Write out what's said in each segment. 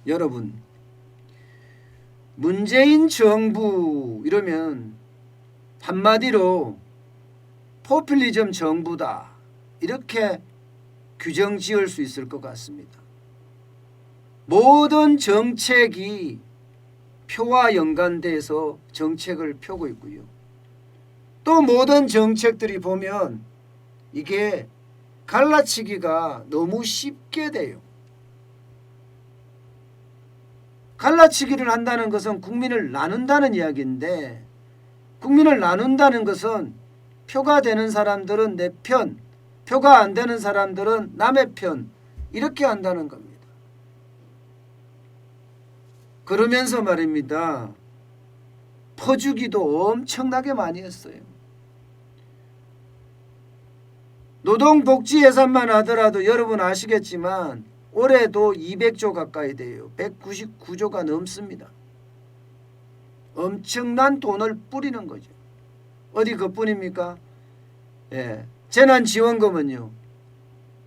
여러분, 문재인 정부 이러면 한마디로 포퓰리즘 정부다 이렇게 규정 지을 수 있을 것 같습니다. 모든 정책이 표와 연관돼서 정책을 펴고 있고요. 또 모든 정책들이 보면 이게 갈라치기가 너무 쉽게 돼요. 갈라치기를 한다는 것은 국민을 나눈다는 이야기인데, 국민을 나눈다는 것은 표가 되는 사람들은 내 편, 표가 안 되는 사람들은 남의 편, 이렇게 한다는 겁니다. 그러면서 말입니다. 퍼주기도 엄청나게 많이 했어요. 노동복지 예산만 하더라도 여러분 아시겠지만 올해도 200조 가까이 돼요. 199조가 넘습니다. 엄청난 돈을 뿌리는 거죠. 어디 그뿐입니까? 예. 재난지원금은요.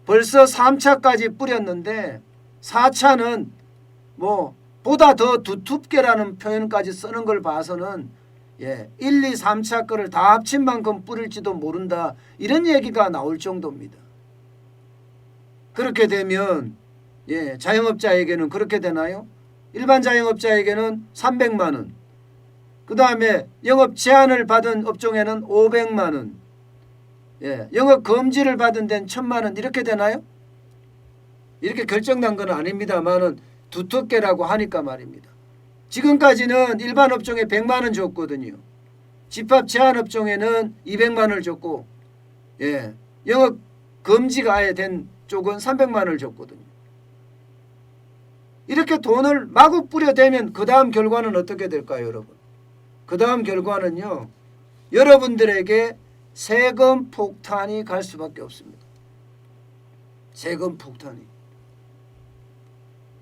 벌써 3차까지 뿌렸는데 4차는 뭐 보다 더 두텁게라는 표현까지 쓰는 걸 봐서는 1, 2, 3차 거를 다 합친 만큼 뿌릴지도 모른다. 이런 얘기가 나올 정도입니다. 그렇게 되면 자영업자에게는 그렇게 되나요? 일반 자영업자에게는 300만 원. 그 다음에 영업 제한을 받은 업종에는 500만 원. 영업 금지를 받은 데는 1000만 원. 이렇게 되나요? 이렇게 결정난 건 아닙니다만은 두텁게라고 하니까 말입니다. 지금까지는 일반 업종에 100만 원 줬거든요. 집합 제한 업종에는 200만 원을 줬고, 영업 금지가 아예 된 쪽은 300만 원을 줬거든요. 이렇게 돈을 마구 뿌려대면 그 다음 결과는 어떻게 될까요, 여러분? 그 다음 결과는요, 여러분들에게 세금 폭탄이 갈 수밖에 없습니다. 세금 폭탄이.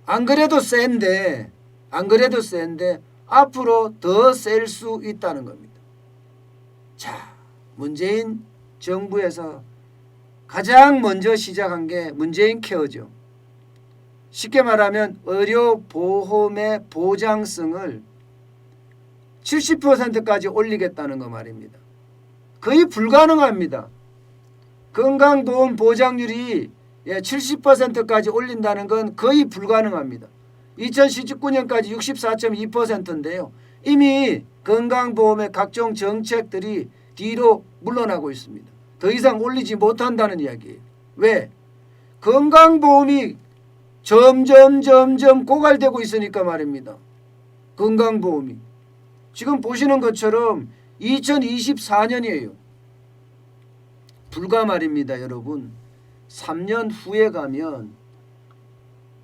안 그래도 센데 앞으로 더 셀 수 있다는 겁니다. 자, 문재인 정부에서 가장 먼저 시작한 게 문재인 케어죠. 쉽게 말하면 의료보험의 보장성을 70%까지 올리겠다는 거 말입니다. 거의 불가능합니다. 건강보험 보장률이 70%까지 올린다는 건 거의 불가능합니다. 2019년까지 64.2%인데요. 이미 건강보험의 각종 정책들이 뒤로 물러나고 있습니다. 더 이상 올리지 못한다는 이야기예요. 왜? 건강보험이 점점 고갈되고 있으니까 말입니다. 건강보험이. 지금 보시는 것처럼 2024년이에요. 불과 말입니다, 여러분. 3년 후에 가면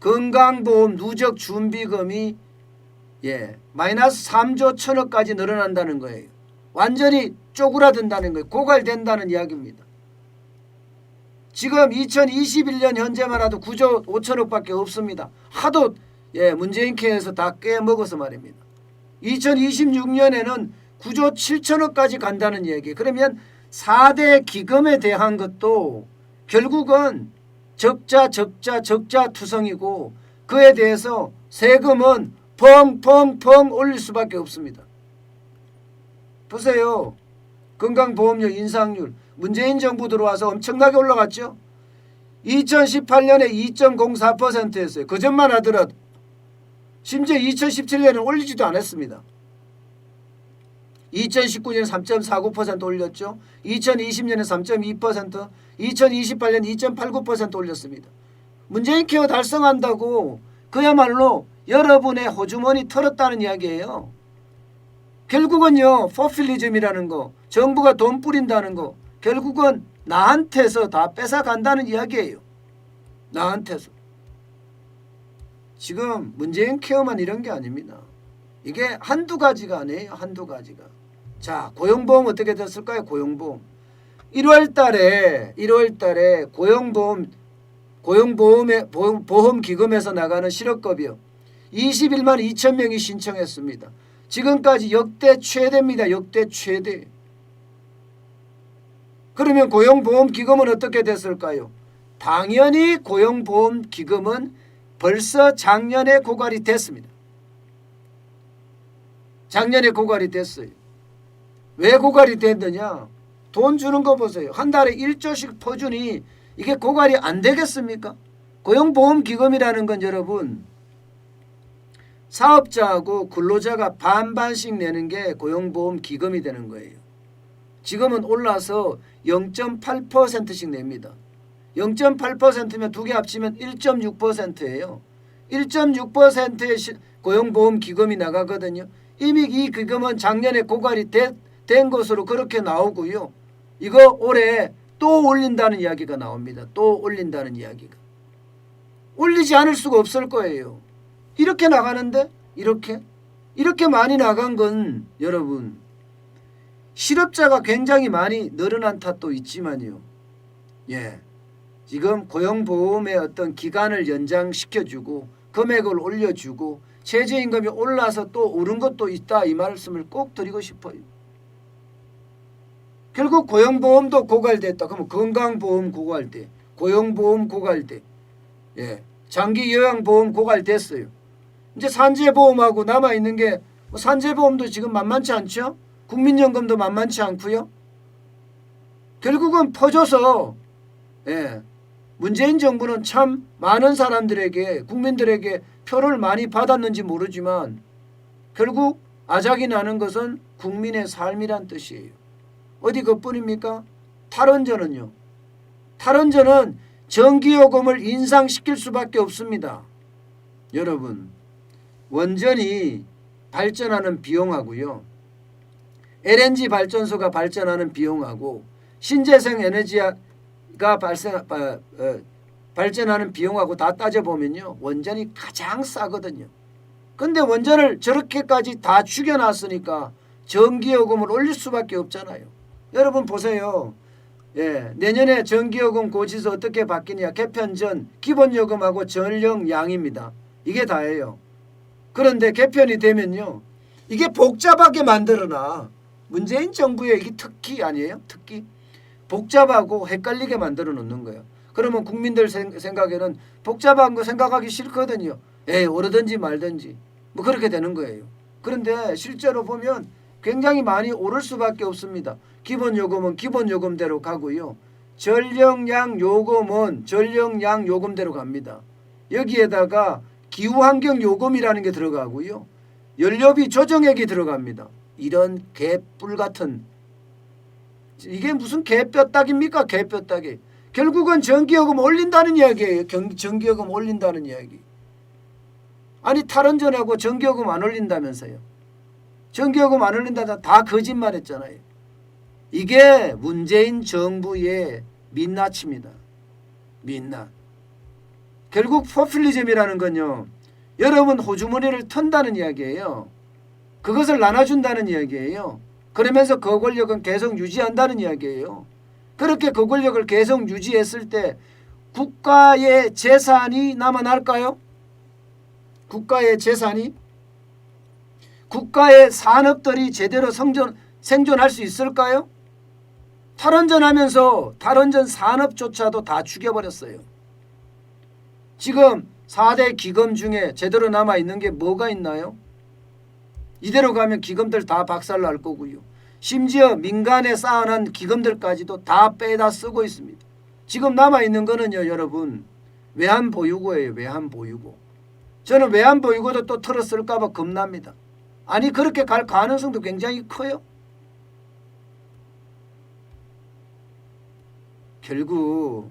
건강보험 누적 준비금이 마이너스 3조 1천억까지 늘어난다는 거예요. 완전히 쪼그라든다는 거예요. 고갈된다는 이야기입니다. 지금 2021년 현재만 해도 9조 5천억밖에 없습니다. 하도 문재인 케어에서 다 깨먹어서 말입니다. 2026년에는 9조 7천억까지 간다는 얘기. 그러면 4대 기금에 대한 것도 결국은 적자 투성이고 그에 대해서 세금은 펑펑펑 올릴 수밖에 없습니다. 보세요. 건강보험료 인상률 문재인 정부 들어와서 엄청나게 올라갔죠. 2018년에 2.04%였어요. 그 전만 하더라도. 심지어 2017년에는 올리지도 않았습니다. 2019년에 3.49% 올렸죠. 2020년에 3.2%, 2028년 2.89% 올렸습니다. 문재인 케어 달성한다고 그야말로 여러분의 호주머니 털었다는 이야기예요. 결국은요, 포퓰리즘이라는 거, 정부가 돈 뿌린다는 거, 결국은 나한테서 다 뺏어간다는 이야기예요. 나한테서. 지금 문재인 케어만 이런 게 아닙니다. 이게 한두 가지가 아니에요. 한두 가지가. 자, 고용보험 어떻게 됐을까요? 고용보험. 1월 달에 보험기금에서 나가는 실업급여 21만 2천 명이 신청했습니다. 지금까지 역대 최대입니다. 역대 최대. 그러면 고용보험기금은 어떻게 됐을까요? 당연히 고용보험기금은 벌써 작년에 고갈이 됐습니다. 작년에 고갈이 됐어요. 왜 고갈이 됐느냐? 돈 주는 거 보세요. 한 달에 1조씩 퍼주니 이게 고갈이 안 되겠습니까? 고용보험기금이라는 건 여러분, 사업자하고 근로자가 반반씩 내는 게 고용보험기금이 되는 거예요. 지금은 올라서 0.8%씩 냅니다. 0.8%면 두 개 합치면 1.6%예요. 1.6%의 고용보험기금이 나가거든요. 이미 이 기금은 작년에 고갈이 된 것으로 그렇게 나오고요. 이거 올해 또 올린다는 이야기가 나옵니다. 또 올린다는 이야기가. 올리지 않을 수가 없을 거예요. 이렇게 나가는데 이렇게 많이 나간 건 여러분, 실업자가 굉장히 많이 늘어난 탓도 있지만요. 예, 지금 고용보험의 어떤 기간을 연장시켜주고 금액을 올려주고 최저임금이 올라서 또 오른 것도 있다, 이 말씀을 꼭 드리고 싶어요. 결국 고용보험도 고갈됐다. 그러면 건강보험 고갈돼, 고용보험 고갈돼, 예, 장기요양보험 고갈됐어요. 이제 산재보험하고 남아있는 게 산재보험도 지금 만만치 않죠. 국민연금도 만만치 않고요. 결국은 퍼져서, 예, 문재인 정부는 참 많은 사람들에게, 국민들에게 표를 많이 받았는지 모르지만 결국 아작이 나는 것은 국민의 삶이란 뜻이에요. 어디 그뿐입니까? 탈원전은요. 탈원전은 전기요금을 인상시킬 수밖에 없습니다. 여러분, 원전이 발전하는 비용하고요, LNG 발전소가 발전하는 비용하고 신재생 에너지가 발전하는 비용하고 다 따져보면요, 원전이 가장 싸거든요. 근데 원전을 저렇게까지 다 죽여놨으니까 전기요금을 올릴 수밖에 없잖아요. 여러분 보세요. 예, 내년에 전기요금 고지서 어떻게 바뀌냐? 개편 전 기본요금하고 전력량입니다. 이게 다예요. 그런데 개편이 되면요, 이게 복잡하게 만들어놔. 문재인 정부의 이게 특기 아니에요? 특기. 복잡하고 헷갈리게 만들어 놓는 거예요. 그러면 국민들 생각에는 복잡한 거 생각하기 싫거든요. 오르든지 말든지 뭐 그렇게 되는 거예요. 그런데 실제로 보면 굉장히 많이 오를 수밖에 없습니다. 기본요금은 기본요금대로 가고요. 전력량 요금은 전력량 요금대로 갑니다. 여기에다가 기후환경요금이라는 게 들어가고요. 연료비 조정액이 들어갑니다. 이런 개뿔 같은, 이게 무슨 개뼈딱입니까? 개뼈딱이. 결국은 전기요금 올린다는 이야기예요. 전기요금 올린다는 이야기. 아니 탈원전하고 전기요금 안 올린다면서요. 전기요금 안 올린다다 다 거짓말했잖아요. 이게 문재인 정부의 민낯입니다. 민낯. 결국 포퓰리즘이라는 건요, 여러분 호주머니를 턴다는 이야기예요. 그것을 나눠준다는 이야기예요. 그러면서 그 권력은 계속 유지한다는 이야기예요. 그렇게 그 권력을 계속 유지했을 때 국가의 재산이 남아날까요? 국가의 재산이? 국가의 산업들이 제대로 생존할 수 있을까요? 탈원전하면서 탈원전 산업조차도 다 죽여버렸어요. 지금 4대 기금 중에 제대로 남아있는 게 뭐가 있나요? 이대로 가면 기금들 다 박살날 거고요. 심지어 민간에 쌓아놓은 기금들까지도 다 빼다 쓰고 있습니다. 지금 남아있는 거는요, 여러분, 외환보유고예요. 외환보유고. 저는 외환보유고도 또 털었을까 봐 겁납니다. 아니 그렇게 갈 가능성도 굉장히 커요. 결국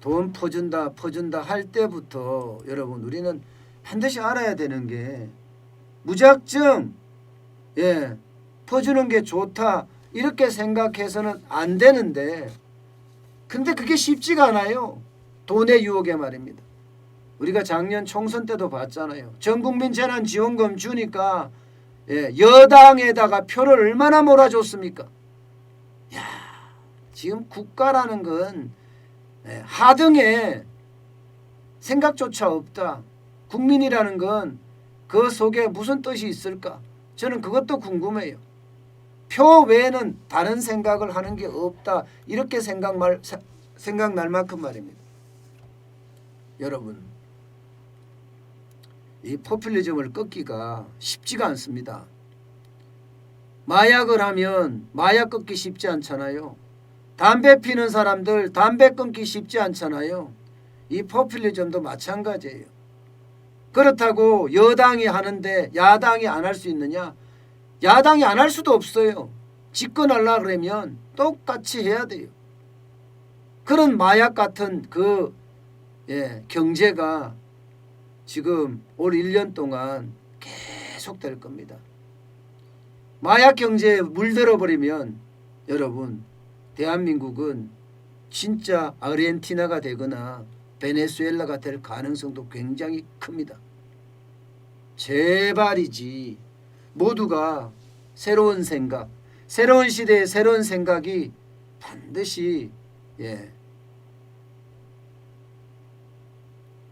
돈 퍼준다 할 때부터 여러분 우리는 반드시 알아야 되는 게, 무작정 퍼주는 게 좋다 이렇게 생각해서는 안 되는데, 근데 그게 쉽지가 않아요. 돈의 유혹에 말입니다. 우리가 작년 총선 때도 봤잖아요. 전국민 재난지원금 주니까 여당에다가 표를 얼마나 몰아줬습니까? 야, 지금 국가라는 건 하등에 생각조차 없다. 국민이라는 건 그 속에 무슨 뜻이 있을까? 저는 그것도 궁금해요. 표 외에는 다른 생각을 하는 게 없다. 이렇게 생각날 만큼 말입니다. 여러분, 이 포퓰리즘을 꺾기가 쉽지가 않습니다. 마약을 하면 마약 끊기 쉽지 않잖아요. 담배 피는 사람들 담배 끊기 쉽지 않잖아요. 이 포퓰리즘도 마찬가지예요. 그렇다고 여당이 하는데 야당이 안 할 수 있느냐? 야당이 안 할 수도 없어요. 집권하려고 그러면 똑같이 해야 돼요. 그런 마약 같은 그 경제가 지금 올 1년 동안 계속될 겁니다. 마약 경제에 물들어 버리면 여러분 대한민국은 진짜 아르헨티나가 되거나 베네수엘라가 될 가능성도 굉장히 큽니다. 제발이지 모두가 새로운 생각, 새로운 시대의 새로운 생각이 반드시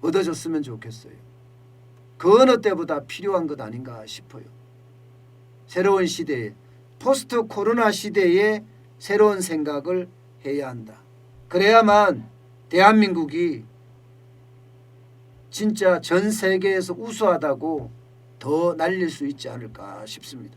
얻어졌으면 좋겠어요. 그 어느 때보다 필요한 것 아닌가 싶어요. 새로운 시대에 포스트 코로나 시대에 새로운 생각을 해야 한다. 그래야만 대한민국이 진짜 전 세계에서 우수하다고 더 날릴 수 있지 않을까 싶습니다.